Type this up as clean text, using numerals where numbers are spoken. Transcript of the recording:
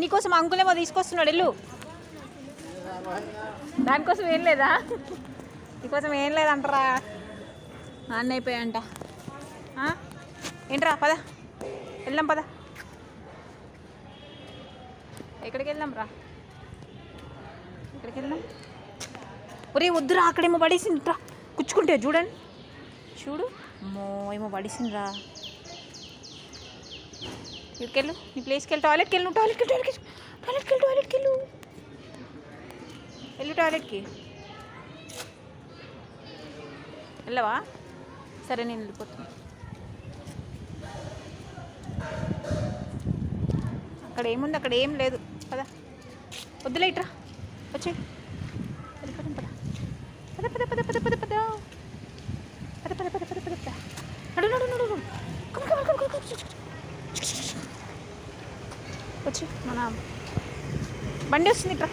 నీకోసం అంకులేమో తీసుకొస్తున్నాడు వెళ్ళు. దానికోసం ఏం లేదా? నీకోసం ఏం లేదంటారా? అన్నీ అయిపోయాయంట. ఏంట్రా పద వెళ్దాం పద. ఎక్కడికి వెళ్దాం రా? ఎక్కడికి వెళ్దాం? ఒరే వద్దురా, అక్కడేమో పడేసిందిరా, కుచ్చుకుంటే చూడండి. చూడు అమ్మో ఏమో పడేసిందిరా. ఇక్కడికెళ్ళు, నీ ప్లేస్కి వెళ్ళి టాయిలెట్కి వెళ్ళు. టాయిలెట్కి వెళ్ళు టాయిలెట్కి వెళ్ళవా? సరే నేను వెళ్ళిపోతున్నా. అక్కడ ఏముంది? అక్కడ ఏం లేదు. పద వద్దులే, ఇట్రా వచ్చి వెళ్ళిపోతాం. పద పద పద పద పద పద పద పద పద పద పద పద పద నడు నడు నడు వచ్చి మన బండి వస్తుంది. ఇట్రా.